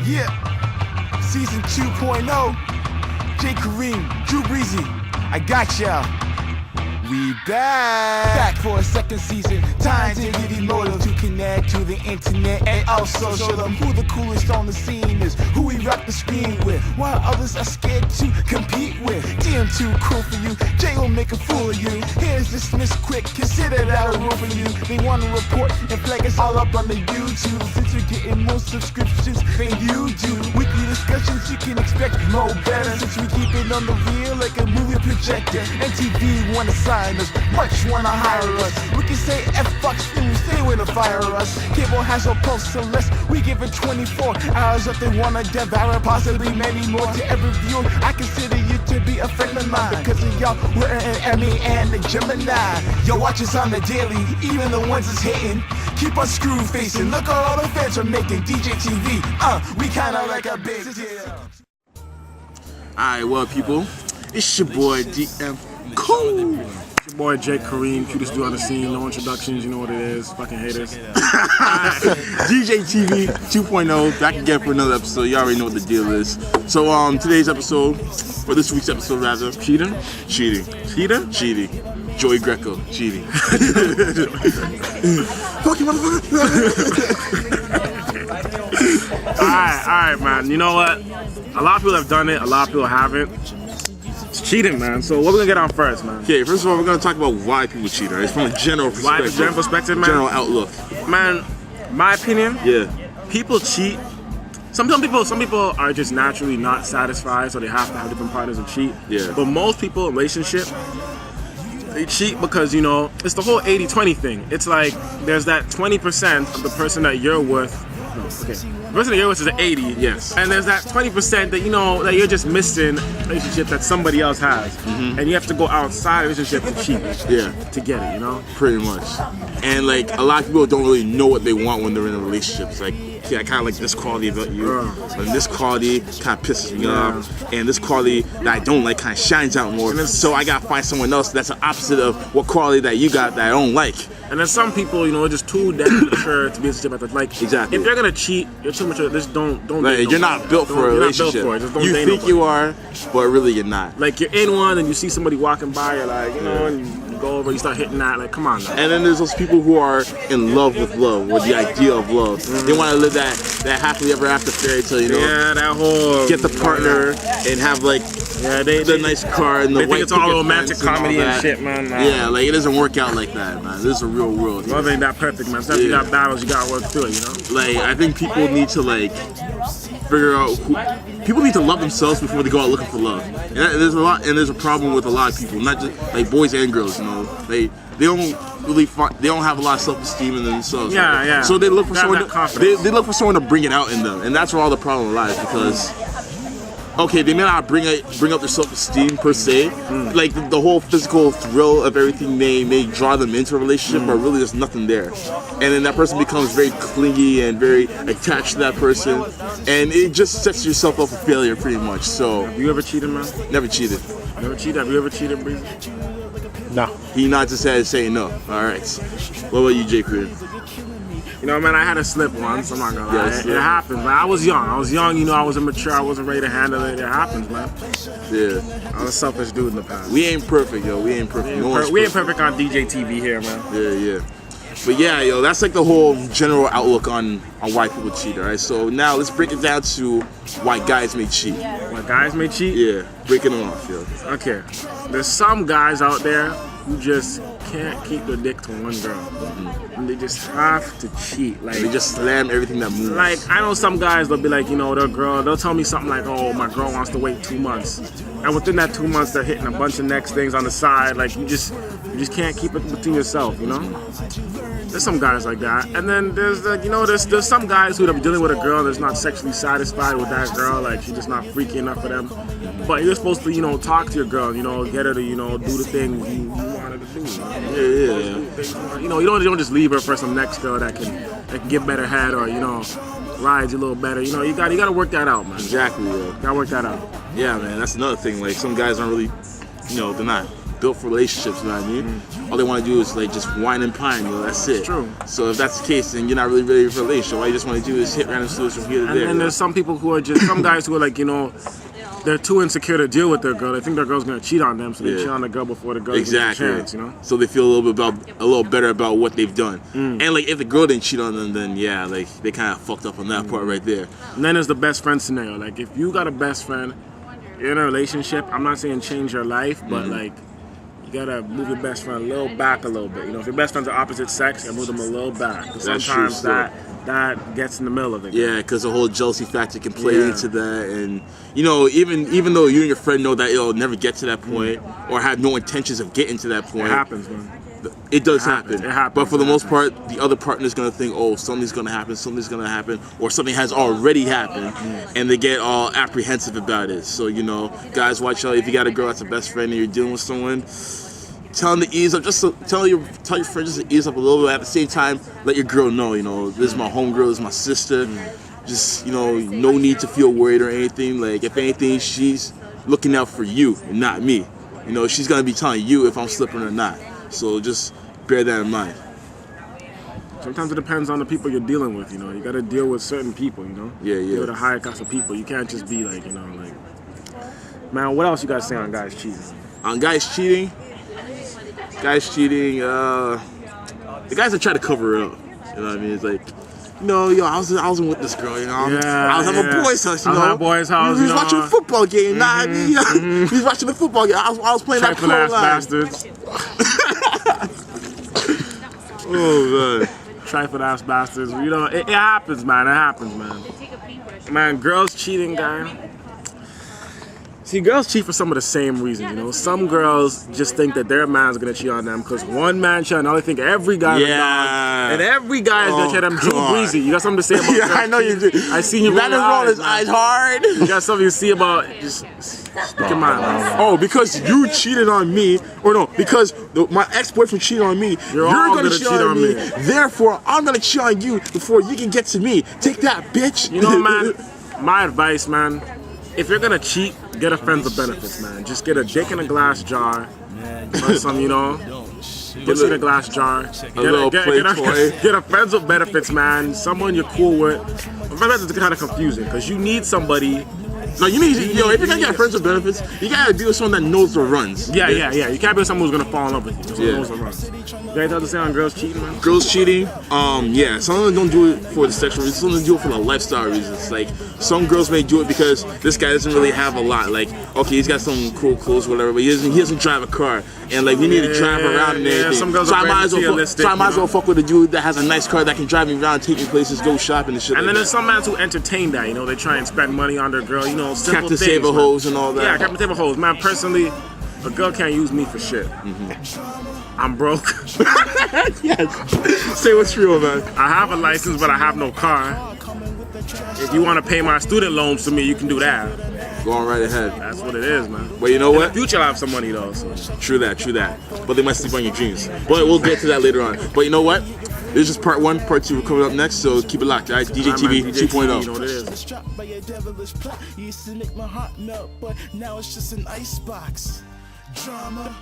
Yeah, season 2.0. J. Kareem, Drew Breezy, I got y'all. We back for a second season. Time to give you motive to connect to the internet and also show them who the coolest on the scene is, who we rock the screen with, while others are scared to compete with. DM too cool for you, Jay will make a fool of you. Here's dismissed quick, consider that a rule for you. They want to report and flag us all up on the YouTube, since we're getting more subscriptions than you do. Weekly discussions, you can expect no better, since we keep it on the real like a movie projector. MTV wanna sign us, much wanna hire us. We can say F Fox News, they wanna fire us. Cable has no pulse unless we give it 24 hours if they wanna devour, possibly many more. To every viewer, I consider you to be a friend of mine, because of y'all, we're an Emmy and a Gemini. Yo, watch us on the daily, even the ones that's hating. Keep us screw facing, look at all the fans are making. DJ TV, we kinda like a big deal. Alright, well people, it's your boy DM Cool. Your boy J. Kareem, cutest dude on the scene, no introductions, you know what it is, fucking haters. DJ TV 2.0, back again for another episode. You already know what the deal is. So today's episode, or this week's episode rather, Cheating? Cheating. Cheating? Cheating. Joey Greco, cheating. Fuck you, motherfucker. Alright, man. You know what? A lot of people have done it, a lot of people haven't. It's cheating, man. So what we gonna get on first, man? Okay, first of all, we're gonna talk about why people cheat, right? It's from a general perspective. Why, general perspective, man? General outlook. Man, my opinion, Yeah. people cheat. Some people are just naturally not satisfied, so they have to have different partners and cheat. Yeah. But most people in relationship, they cheat because, you know, it's the whole 80-20 thing. It's like there's that 20% of the person that you're worth. No, okay. The person that you're with is an 80. Yes. And there's that 20% that, you know, that you're just missing a relationship that somebody else has. Mm-hmm. And you have to go outside a relationship to cheat. Yeah. To get it, you know? Pretty much. And like a lot of people don't really know what they want when they're in a relationship. It's like, yeah, I kind of like this quality about you, and this quality kind of pisses me off, and this quality that I don't like kind of shines out more. So I gotta find someone else that's the opposite of what quality that you got that I don't like. And then some people, you know, are just too damn mature to be in a relationship like that. Like, exactly. If they're gonna cheat, you're too mature. Just don't. Like, you're not built for a relationship. You think you are, but really you're not. Like, you're in one and you see somebody walking by, you're like, you know, and you go over, you start hitting that. Like, come on now. And then there's those people who are in love with love, with the idea of love. Mm-hmm. They want to live that happily ever after fairy tale, you know. Yeah, that whole get the partner and have like the nice car and the they white. Think it's all romantic comedy and shit, man. Yeah, like it doesn't work out like that, man. This is a real world. Love ain't that perfect, man. Sometimes you got battles, you got to work through it, you know. Like I think people need to like figure out people need to love themselves before they go out looking for love. And there's a problem with a lot of people, not just like boys and girls, you know. They don't really they don't have a lot of self-esteem in themselves. Yeah, right? yeah. So they look for someone they look for someone to bring it out in them, and that's where all the problem lies. Because okay, they may not bring up their self-esteem per se, like the whole physical thrill of everything may draw them into a relationship, but really there's nothing there, and then that person becomes very clingy and very attached to that person, and it just sets yourself up for failure pretty much. So have you ever cheated, man? Never cheated. Never cheated? Have you ever cheated, Breezy? No. He nods his head saying no. Alright. What about you, J. Kareem? You know, man, I had a slip once, I'm not gonna lie. Yes, it happens, man. I was young, you know, I was immature, I wasn't ready to handle it. It happens, man. Yeah. I was a selfish dude in the past. We ain't perfect, yo. We ain't perfect. We ain't perfect on DJ TV here, man. Yeah. But yeah, yo, that's like the whole general outlook on why people cheat, alright? So now let's break it down to why guys may cheat. Why guys may cheat? Yeah, breaking them off, yo. Okay. There's some guys out there who just can't keep their dick to one girl. Mm-hmm. And they just have to cheat. Like, they just slam everything that moves. Like, I know some guys, they'll be like, you know, they'll tell me something like, oh, my girl wants to wait 2 months. And within that 2 months, they're hitting a bunch of next things on the side. Like, you just can't keep it between yourself, you know? There's some guys like that. And then there's some guys who are dealing with a girl that's not sexually satisfied with that girl. Like, she's just not freaky enough for them. But you're supposed to, you know, talk to your girl, you know, get her to, you know, do the things you want her to do. Yeah. You know, you don't just leave her for some next girl that can get better head or, you know, rides you a little better. You know, you gotta work that out, man. Exactly, yo. Gotta work that out. Yeah, man, that's another thing. Like, some guys aren't really, you know, they're not built for relationships, you know what I mean? All they want to do is like just wine and pine, you know, that's it. True. So if that's the case, then you're not really ready for a relationship. All you just want to do is hit random dudes from here to there. And there's some people who are just, some guys who are like, you know, they're too insecure to deal with their girl. They think their girl's gonna cheat on them, so they cheat on the girl before the girl gets a chance, you know? So they feel a little better about what they've done. And like if the girl didn't cheat on them, then yeah, like they kind of fucked up on that part right there. And then there's the best friend scenario. Like if you got a best friend, you're in a relationship, I'm not saying change your life, but like you gotta move your best friend a little back a little bit. You know, if your best friends are opposite sex, you gotta move them a little back. Because sometimes that gets in the middle of it. Yeah, because the whole jealousy factor can play into that, and you know, even though you and your friend know that it'll never get to that point, or have no intentions of getting to that point, it happens, man. It does happen. It happens. But for the most part, the other partner's gonna think, oh, something's gonna happen, or something has already happened, and they get all apprehensive about it. So you know, guys, watch out. If you got a girl that's a best friend and you're dealing with someone, tell them to ease up. Tell your friend just to ease up a little bit. At the same time, let your girl know, you know, this is my homegirl, this is my sister. Just, you know, no need to feel worried or anything. Like, if anything, she's looking out for you and not me. You know, she's gonna be telling you if I'm slipping or not. So just bear that in mind. Sometimes it depends on the people you're dealing with, you know. You gotta deal with certain people, you know. Yeah. Deal with a higher class of people. You can't just be like, you know, like. Man, what else you gotta say on guys cheating? On guys cheating, the guys that try to cover it up. You know what I mean? It's like, you know, yo, I was with this girl, you know. I was at my boy's house, you know. I was at my boy's house, we was watching a football game, nah, I mean, we was watching the football game. I was playing that pro line. Bastards. Oh man. Trifling ass bastards. You know, it happens, man. It happens, man. Man, girls cheating, guy. See, girls cheat for some of the same reasons, you know. Some girls just think that their man's gonna cheat on them because one man cheated, and they think every guy is a dog, and every guy is gonna cheat on them. Drew Breezy, you got something to say about Yeah, I know you do. I seen you roll his eyes hard. You got something to see about? Just speak your mind, man. Oh, because you cheated on me, or no, because my ex-boyfriend cheated on me, you're gonna cheat on me. Therefore, I'm gonna cheat on you before you can get to me. Take that, bitch. You know, man, my advice, man, if you're gonna cheat, get a friends with benefits, man. Just get a dick in a glass jar, or some, you know, get in a glass jar. Get a friends with benefits, man. Someone you're cool with. Benefits is kind of confusing because you need somebody. No, you need, if you're gonna get friends with benefits, you gotta deal with someone that knows the runs. Yeah. You can't be with someone who's gonna fall in love with you. Someone knows the runs. You guys have to say on girls cheating, man? Girls cheating, yeah. Some of them don't do it for the sexual reasons. Some of them do it for the lifestyle reasons. Like, some girls may do it because this guy doesn't really have a lot. Like, okay, he's got some cool clothes, whatever, but he doesn't drive a car. And like, we need to drive around and everything. Some girls so are I might as well fuck with a dude that has a nice car that can drive me around, take me places, go shopping and shit. And like then there's some men who entertain that. You know, they try and spend money on their girl. You know, simple Captain things. Save a Hose and all that. Yeah, Captain Save a Hose. Man, personally, a girl can't use me for shit. I'm broke. Yes. Say what's real, man. I have a license, but I have no car. If you want to pay my student loans to me, you can do that. Go on right ahead. That's what it is, man. But you know what? In the future, I'll have some money, though. So. True that. But they might sleep on your dreams. But we'll get to that later on. But you know what? This is just part 1. Part 2 coming up next, so keep it locked, alright? DJ TV 2.0. You know what it is. Trapped by a devilish plot. You used to make my heart melt, but now it's just an icebox. Drama.